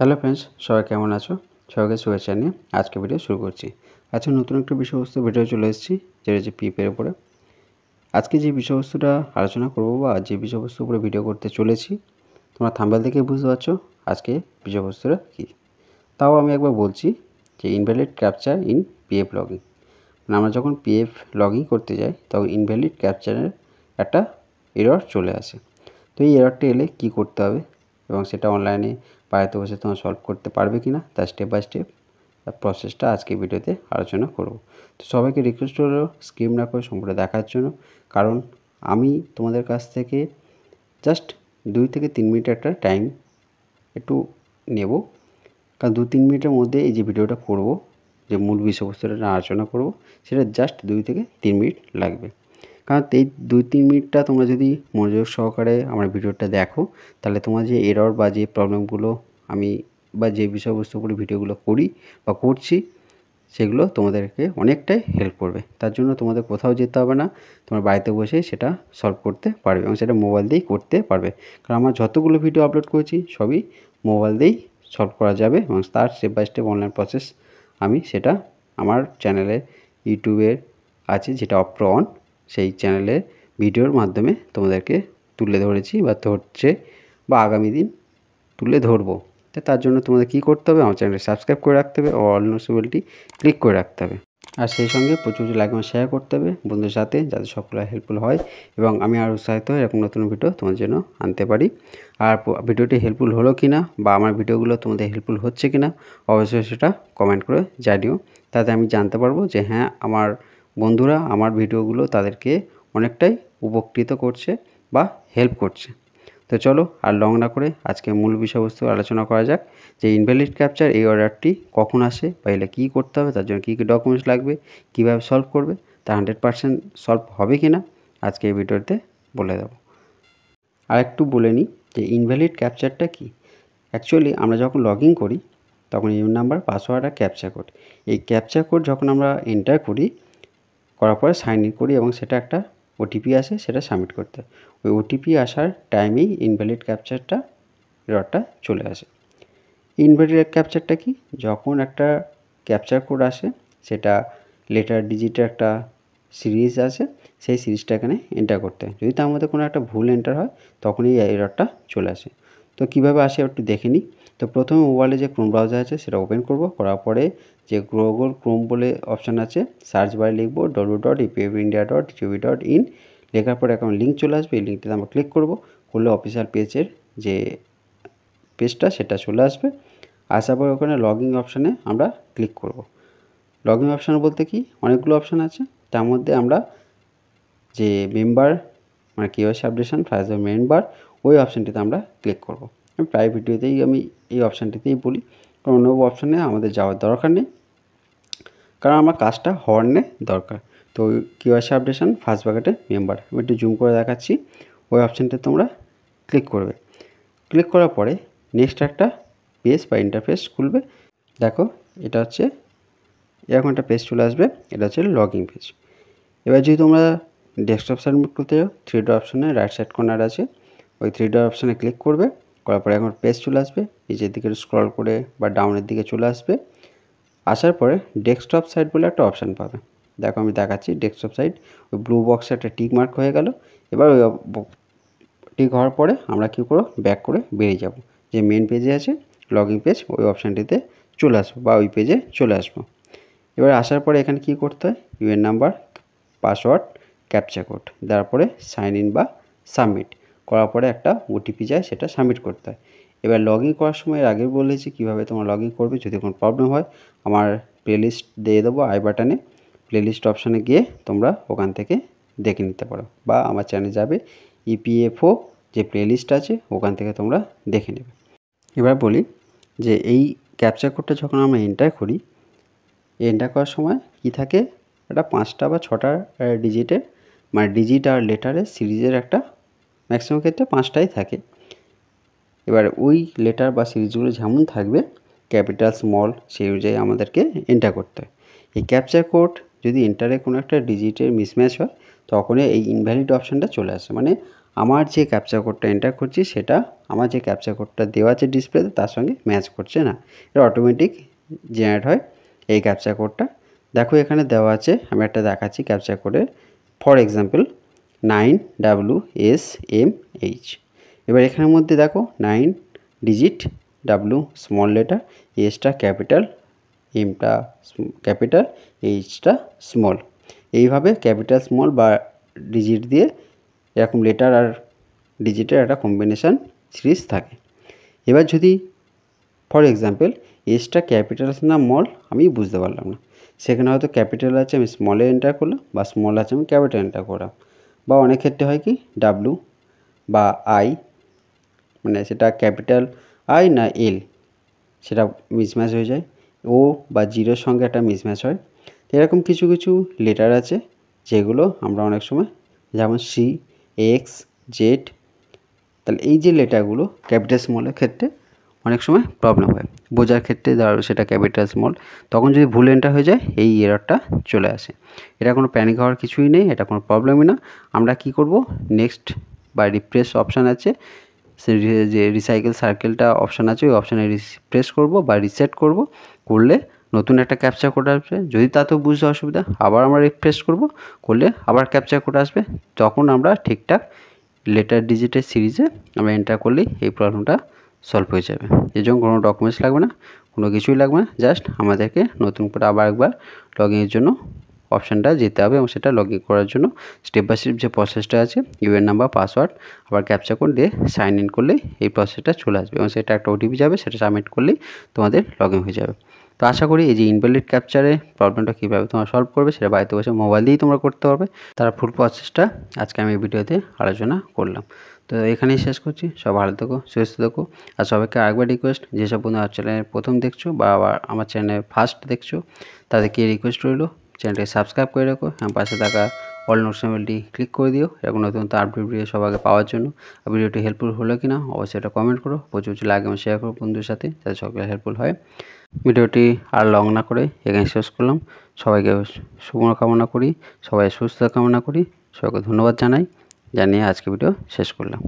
Hello friends, সবাই কেমন আছো? সবাইকে শুভেচ্ছা নিয়ে আজকে ভিডিও শুরু করছি। আজকে নতুন একটা বিষয়বস্তু ভিডিও চলে এসেছি, যেটা হচ্ছে পিএফের উপরে। আজকে যে বিষয়বস্তুটা আলোচনা করব বা যে বিষয়বস্তুর উপরে ভিডিও করতে চলেছি, তোমরা থাম্বনেল থেকে বুঝতে পারছো আজকে বিষয়বস্তুটা কী। তাও আমি একবার বলছি যে invalid capture in PF logging. মানে আমরা যখন পিএফ লগিং করতে যাই তখন ইনভ্যালিড ক্যাপচারের একটা এরর চলে আসে। তো এই এররটা এলে কী করতে হবে এবং সেটা অনলাইনে বাড়িতে বসে তোমরা সলভ করতে পারবে কি না তার স্টেপ বাই স্টেপ প্রসেসটা আজকে ভিডিওতে আলোচনা করব। তো সবাইকে রিকোয়েস্ট হলো স্কিপ না করে সম্পূর্ণ দেখার জন্য, কারণ আমি তোমাদের কাছ থেকে জাস্ট 2 থেকে 3 মিনিট একটা টাইম একটু নেব, কারণ 2-3 মিনিটের মধ্যে এই যে ভিডিওটা করব, যে মূল বিষয়বস্তুটা আলোচনা করব, সেটা জাস্ট 2 থেকে 3 মিনিট লাগবে। কারণ এই 2-3 মিনিটটা তোমরা যদি মনোযোগ সহকারে আমার ভিডিওটা দেখো, তাহলে তোমার যে এরর বা যে প্রবলেমগুলো আমি বা যে বিষয়বস্তুগুলো ভিডিওগুলো করি বা করছি, সেগুলো তোমাদেরকে অনেকটাই হেল্প করবে। তার জন্য তোমাদের কোথাও যেতে হবে না, তোমার বাড়িতে বসেই সেটা সলভ করতে পারবে এবং সেটা মোবাইল দিয়েই করতে পারবে। কারণ আমার যতগুলো ভিডিও আপলোড করেছি সবই মোবাইল দিয়েই সলভ করা যাবে এবং তার step by step online process আমি সেটা আমার চ্যানেলে ইউটিউবের আছে, যেটা অপ্রো অন, সেই চ্যানেলে ভিডিওর মাধ্যমে তোমাদেরকে তুলে ধরেছি বা ধরছে বা আগামী দিন তুলে ধরবো। তো তার জন্য তোমাদের কী করতে হবে, আমার চ্যানেলটি সাবস্ক্রাইব করে রাখতে হবে ও অল নোটিফিকেশনটি ক্লিক করে রাখতে হবে। আর সেই সঙ্গে প্রচুর লাইক এবং শেয়ার করতে হবে বন্ধুদের সাথে, যাতে সকলে হেল্পফুল হয় এবং আমি আরও উৎসাহিত হয়ে এরকম নতুন ভিডিও তোমাদের জন্য আনতে পারি। আর ভিডিওটি হেল্পফুল হলো কি না বা আমার ভিডিওগুলো তোমাদের হেল্পফুল হচ্ছে কি না, অবশ্যই সেটা কমেন্ট করে জানিও। তাতে আমি জানতে পারবো যে হ্যাঁ, আমার বন্ধুরা আমার ভিডিওগুলো তাদেরকে অনেকটাই উপকৃত করছে বা হেল্প করছে। তো চলো আর লং না করে আজকে মূল বিষয়বস্তু আলোচনা করা যাক, যে ইনভ্যালিড ক্যাপচার এই অর্ডারটি কখন আসে বা এলে কী করতে হবে, তার জন্য কী কী ডকুমেন্টস লাগবে, কীভাবে সলভ করবে, তা 100% সলভ হবে কি না আজকে এই ভিডিওতে বলে দেবো। আর একটু বলে নিই যে ইনভ্যালিড ক্যাপচারটা কী। অ্যাকচুয়ালি আমরা যখন লগ ইন করি তখন ইউজার নাম্বার, পাসওয়ার্ড আর ক্যাপচা কোড, এই ক্যাপচা কোড যখন আমরা এন্টার করার পরে সাইন ইন করি এবং সেটা একটা ওটিপি আসে, সেটা সাবমিট করতে হয়। ওই ওটিপি আসার টাইমেই ইনভ্যালিড ক্যাপচারটা এররটা চলে আসে। ইনভ্যালিড ক্যাপচারটা কি, যখন একটা ক্যাপচার কোড আসে, সেটা লেটার ডিজিটের একটা সিরিজ আছে, সেই সিরিজটা এখানে এন্টার করতে হয়। যদি তার মধ্যে কোনো একটা ভুল এন্টার হয় তখনই এই এররটা চলে আসে। তো কীভাবে আসে একটু দেখে নিই। তো প্রথমে মোবাইলে যে ক্রোম ব্রাউজার আছে সেটা ওপেন করব, করার পরে যে গুগল ক্রোম বলে অপশান আছে, সার্চ বারে লিখব www.epfindia.gov.in, লেখার পরে এখন লিঙ্ক চলে আসবে, এই লিঙ্কটিতে আমরা ক্লিক করব। করলে অফিসিয়াল পেজের যে পেজটা সেটা চলে আসবে। আসার পর ওখানে লগইন অপশানে আমরা ক্লিক করব। লগইন অপশান বলতে কি, অনেকগুলো অপশান আছে, তার মধ্যে আমরা যে মেম্বার মানে কেওয়াইসি আপডেশন ফাইজ মেম্বার, ওই অপশানটিতে আমরা ক্লিক করব। আমি প্রায় ভিডিওতেই আমি এই অপশানটিতেই বলি, কারণ অন্য অপশানে আমাদের যাওয়ার দরকার নেই, কারণ আমার কাজটা হওয়ার দরকার। তো কেওয়াইসি আপডেশন ফার্স্ট বাকেটে মেম্বার আমি একটু জুম করে দেখাচ্ছি, ওই অপশানটি তোমরা ক্লিক করবে। ক্লিক করার পরে নেক্সট একটা পেজ বা ইন্টারফেস খুলবে। দেখো এটা হচ্ছে এরকম একটা পেজ চলে আসবে, এটা হচ্ছে লগইন পেজ। এবার যদি তোমরা ডেস্কটপ সাবমিট করতে যাও, 3 ডট অপশানে রাইট সাইড কর্নার আছে, ওই 3 ডট অপশানে ক্লিক করবে। করার পরে এখন পেজ চলে আসবে, নিচের দিকে স্ক্রল করে বা ডাউনের দিকে চলে আসবে। আসার পরে ডেস্কটপ সাইট বলে একটা অপশান পাবে। দেখো আমি দেখাচ্ছি, ডেস্কটপ সাইট, ওই ব্লু বক্সে একটা টিক মার্ক হয়ে গেল। এবার ওই টিক হওয়ার পরে আমরা কী করব, ব্যাক করে বেরিয়ে যাব, যে মেন পেজে আছে লগইন পেজ, ওই অপশানটিতে চলে আসবো বা ওই পেজে চলে আসবো। এবার আসার পরে এখানে কী করতে হয়, UN number, password, captcha code দেওয়ার পরে সাইন ইন বা সাবমিট করার পরে একটা ওটিপি যায়, সেটা সাবমিট করতে হয়। এবার লগ ইন করার সময় এর আগে বলেছি কীভাবে তোমরা লগ ইন করবে। যদি কোনো প্রবলেম হয় আমার প্লেলিস্ট দিয়ে দেবো আই বাটনে, প্লেলিস্ট অপশানে গিয়ে তোমরা ওখান থেকে দেখে নিতে পারো, বা আমার চ্যানেলে যাবে ইপিএফও যে প্লেলিস্ট আছে ওখান থেকে তোমরা দেখে নেবে। এবার বলি যে এই ক্যাপচা কোডটা যখন আমরা এন্টার করি, এন্টার করার সময় কী থাকে, একটা 5টা বা 6টা ডিজিটের মানে ডিজিট আর লেটারের সিরিজের একটা, ম্যাক্সিমাম ক্ষেত্রে 5টাই থাকে। এবার ওই লেটার বা সিরিজগুলো যেমন থাকবে ক্যাপিটাল স্মল, সেই অনুযায়ী আমাদেরকে এন্টার করতে হয়। এই ক্যাপচার কোড যদি এন্টারে কোনো একটা ডিজিটের মিসম্যাচ হয় তখনই এই ইনভ্যালিড অপশানটা চলে আসে, মানে আমার যে ক্যাপচা কোডটা এন্টার করছি সেটা আমার যে ক্যাপচা কোডটা দেওয়া আছে ডিসপ্লেতে তার সঙ্গে ম্যাচ করছে না। এটা অটোমেটিক জেনারেট হয় এই ক্যাপচা কোডটা। দেখো এখানে দেওয়া আছে, আমি একটা দেখাচ্ছি ক্যাপচা কোডের। For example 9WSMH। এবার এখানের মধ্যে দেখো 9 ডিজিট, W স্মল লেটার, এসটা ক্যাপিটাল, এমটা ক্যাপিটাল, এইচটা স্মল। এইভাবে ক্যাপিটাল স্মল বা ডিজিট দিয়ে এরকম লেটার আর ডিজিটের একটা কম্বিনেশান সিরিজ থাকে। এবার যদি ফর এক্সাম্পল এসটা ক্যাপিটাল আছে না স্মল আমি বুঝতে পারলাম না, সেখানে হয়তো ক্যাপিটাল আছে আমি স্মলে এন্টার করলাম, বা স্মল আছে আমি ক্যাপিটাল এন্টার করলাম, বা অনেক ক্ষেত্রে হয় কি ডাব্লু বা আই, মানে সেটা ক্যাপিটাল আই না এল সেটা মিসম্যাচ হয়ে যায়, ও বা জিরোর সঙ্গে একটা মিসম্যাচ হয়। এরকম কিছু কিছু লেটার আছে যেগুলো আমরা অনেক সময়, যেমন সি, এক্স, জেড, তাহলে এই যে লেটারগুলো ক্যাপিটাল স্মলের ক্ষেত্রে অনেক সময় প্রবলেম হয় বোঝার ক্ষেত্রে, ধরো সেটা ক্যাপিটাল স্মল, তখন যদি ভুল এন্টার হয়ে যায় এই এররটা চলে আসে। এটা কোনো প্যানিক হওয়ার কিছুই নেই, এটা কোনো প্রবলেমই না। আমরা কি করব, নেক্সট বা রিপ্রেস অপশান আছে, যে রিসাইকেল সার্কেলটা অপশান আছে ওই অপশানে প্রেস করব বা রিসেট করব, করলে নতুন একটা ক্যাপচা কোড আসবে। যদি তাতেও বুঝতে অসুবিধা আবার আমরা রিফ্রেশ করব, করলে আবার ক্যাপচা কোড আসবে, তখন আমরা ঠিকঠাক লেটার ডিজিটের সিরিজে আমরা এন্টার করলেই এই প্রবলেমটা সলভ হয়ে যাবে। এর জন্য কোনো ডকুমেন্টস লাগবে না, কোনো কিছুই লাগবে না, জাস্ট আমাদেরকে নতুন করে আবার একবার লগ ইনের জন্য অপশানটা যেতে হবে, এবং সেটা লগ ইন করার জন্য স্টেপ বাই স্টেপ যে প্রসেসটা আছে, ইউএন নাম্বার, পাসওয়ার্ড, আবার ক্যাপচা কোড দিয়ে সাইন ইন করলেই এই প্রসেসটা চলে আসবে, এবং সেটা একটা ওটিপি যাবে, সেটা সাবমিট করলেই তোমাদের লগ ইন হয়ে যাবে। তো আশা করি এই যে ইনভ্যালিড ক্যাপচারে প্রবলেমটা কীভাবে তোমরা সলভ করবে সেটা বাড়িতে বসে মোবাইল দিয়েই তোমরা করতে পারবে। তার ফুল প্রসেসটা আজকে আমি এই ভিডিওতে আলোচনা করলাম। তো এখানেই শেষ করছি। সব ভালো থেকো, সুস্থ থেকো। আর সবাইকে আরেকবার রিকোয়েস্ট, যেসব বন্ধু আমার চ্যানেলে প্রথম দেখছো বা আবার আমার চ্যানেলে ফার্স্ট দেখছো, তাদেরকে রিকোয়েস্ট রইলো চ্যানেলটি সাবস্ক্রাইব করে রাখো এবং পাশে থাকা অল নোটিফিকেশনটি ক্লিক করে দিও এরকম নতুন আপডেট ভিডিও সবার আগে পাওয়ার জন্য। আর ভিডিওটি হেল্পফুল হলো কিনা অবশ্যই এটা কমেন্ট করো, প্রচুর লাইক এবং শেয়ার করো বন্ধুদের সাথে, যাতে সকলে হেল্পফুল হয়। ভিডিওটি আর লং না করে এখানে শেষ করলাম। সবাইকে শুভকামনা করি, সবাই সুস্থ কামনা করি, সবাইকে ধন্যবাদ জানিয়ে আজকে ভিডিও শেষ করলাম।